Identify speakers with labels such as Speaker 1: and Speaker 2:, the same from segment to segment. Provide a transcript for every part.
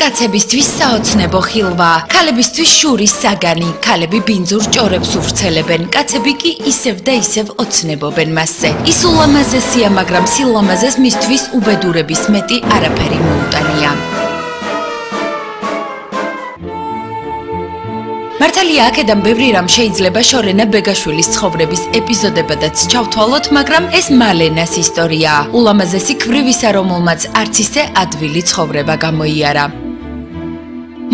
Speaker 1: კაცებისთვის საოცნებო ხილვა, ქალებისთვის შურის საგანი, ქალები ბინძურ ჭორებს უვრცელებენ, კაცები კი ისევ და ისევ ოცნებობენ მასზე. ის ულამაზესია, მაგრამ სილამაზეს მისთვის უბედურების მეტი არაფერი მოუტანია. მართალია აქედან ბევრი რამ შეიძლება შორენა ბეგაშვილის ცხოვრების ეპიზოდებადაც ჩავთვალოთ, მაგრამ ეს მალენას ისტორიაა. ულამაზესი ქვრივისა, რომელმაც არც ისე ადვილი ცხოვრება გამოიარა.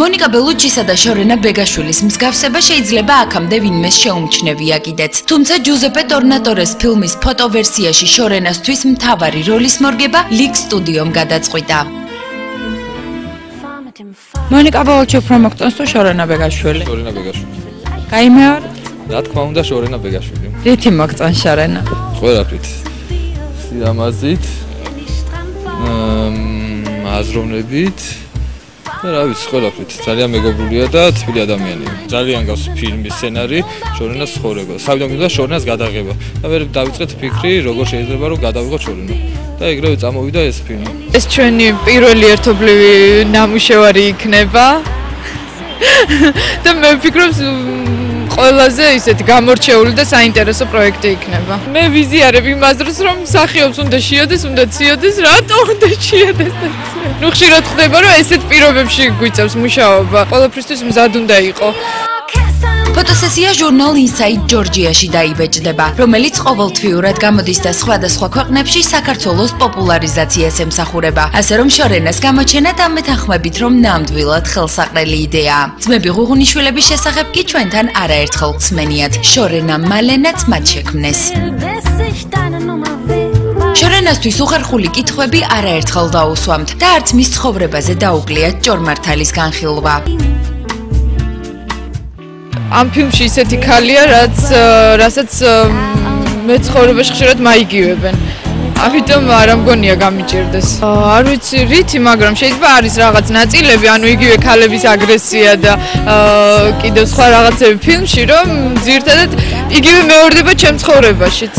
Speaker 1: მონიკა ბელუჩისა და შორენა ბეგაშვილის მსგავსება შეიძლება აქამდე ვინმეს შეუმჩნევია კიდეც. თუმცა ჯუზეპე ტორნატორეს ფილმის ფოტოვერსიაში შორენასთვის მთავარი როლის მორგება ლიგ სტუდიომ გადაწყვიტა.
Speaker 2: მონიკა ბელუჩი უფრო მოგწონს თუ შორენა ბეგაშვილი?
Speaker 3: შორენა ბეგაშვილი.
Speaker 2: გაიმეორ?
Speaker 3: რა თქმა უნდა შორენა ბეგაშვილი.
Speaker 2: რითი მოგწონს შორენა?
Speaker 3: ყველაფრით. სილამაზით, აზროვნებით და რა ვიცი, ყველაფრით. ძალიან მეგობრულია და თბილი ადამიანია. ძალიან გავს ფილმის სცენარი შორენას ცხოვრება. საერთოდ მინდა შორენას გადაღება. და ვერ დავიწყეთ ფიქრი, როგორ შეიძლება რომ გადავიღოთ შორენა. და ეგრევე წამოვიდა ეს ფილმი.
Speaker 2: ეს ჩვენი პირველი ერთობლივი ნამუშევარი იქნება. და მე ვფიქრობ ყველაზე ისეთი გამორჩეული და საინტერესო პროექტი იქნება. მე ვიზიარებ იმას დროს, რომ მსახიობს უნდა შეიოდეს, უნდა ციოდეს, რატო უნდა შეიოდეს? ნუ ხშირად ხდება, რომ ესეთ პირობებში გვიწევს მუშაობა. ყველაფრისთვის მზად უნდა იყო.
Speaker 1: ფოტოსესია ჟურნალ Inside Georgia-ში დაიბეჭდება, რომელიც ყოველთვიურად გამოდის და სხვადასხვა ქვეყნებში საქართველოს პოპულარიზაციას ემსახურება. ასე რომ შორენას გამოჩენა დამეთანხმებით, რომ ნამდვილად ხელსაყრელი იდეაა. ძმები ღუღუნიშვილების შესახებ კი ჩვენთან არაერთხელ გსმენიათ. შორენა მალენაც მათ შექმნეს. შორენასთვის უხერხული კითხვები არაერთხელ დაუსვამთ და არც მის ცხოვრებაზე დაუკვლიათ ჭორმართალის განხილვა.
Speaker 2: ამ ფილმში ისეთი ქალია, რასაც მე ცხოვრებაში ხშირად მაიგივებენ. ამიტომ არ მგონია გამიჭირდეს. არ ვიცი რითი, მაგრამ შეიძლება არის რაღაც ნაწილები, ანუ იგივე ქალების აგრესია და კიდევ სხვა რაღაცები ფილმში, რომ ძირითადად იგივე მეორდება ჩემ ცხოვრებაშიც.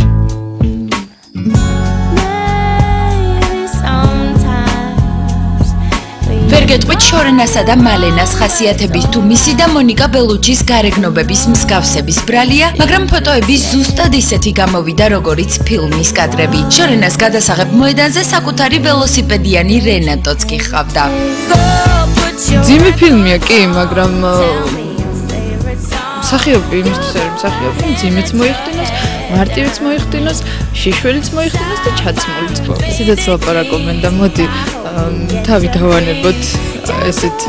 Speaker 1: ვერ გეტყვით შორენასა და მალენას ხასიათების თუ მისი და მონიკა ბელუჩის გარეგნობების მსგავსების ბრალია, მაგრამ ფოტოები ზუსტად ისეთი გამოვიდა, როგორიც ფილმის კადრები. შორენას გადასაღებ მოედანზე საკუთარი ველოსიპედიანი რენატოც კი ჰყავდა.
Speaker 2: ძიმე ფილმია კი, მაგრამ მსახიობი იმისთვის არის მსახიობი, ძიმეც მოიხდინოს, მარტივიც მოიხდინოს, შიშველიც მოიხდინოს და ჩაცმულიც. ისედაც ლაპარაკობენ და მოდი თავი დავანებოთ ესეთ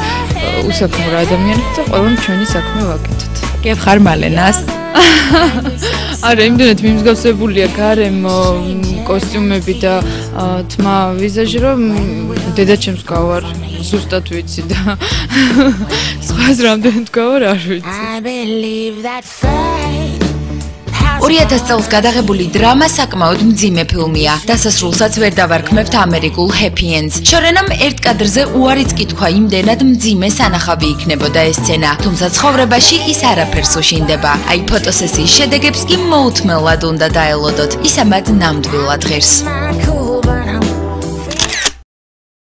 Speaker 2: უსაქმურ ადამიანებს და ყველამ ჩვენი საქმე ვაკეთოთ.
Speaker 1: გეხარ მალენას?
Speaker 2: არა, იმდენად მიმსგავსებულია გარემო, კოსტიუმები და თმა ვიზაჟი, რომ დედაჩემს გავარ, ზუსტად ვიცი და სხვას რამდენად გავარ არ ვიცი.
Speaker 1: 2000 წელს გადაღებული დრამა საკმაოდ მძიმე ფილმია. დასასრულსაც ვერ დავარქმევთ ამერიკულ Happy Ends. შორენამ ერთ კადრზე უარიც კითხვა იმდენად მძიმე სანახავი იქნებოდა ეს სცენა. თუმცა ცხოვრებაში ის არაფერს უშინდება. აი ფოტოსესიის შედეგებს კი მოუთმელად უნდა დაელოდოთ. ის ამად ნამდვილად ღირს.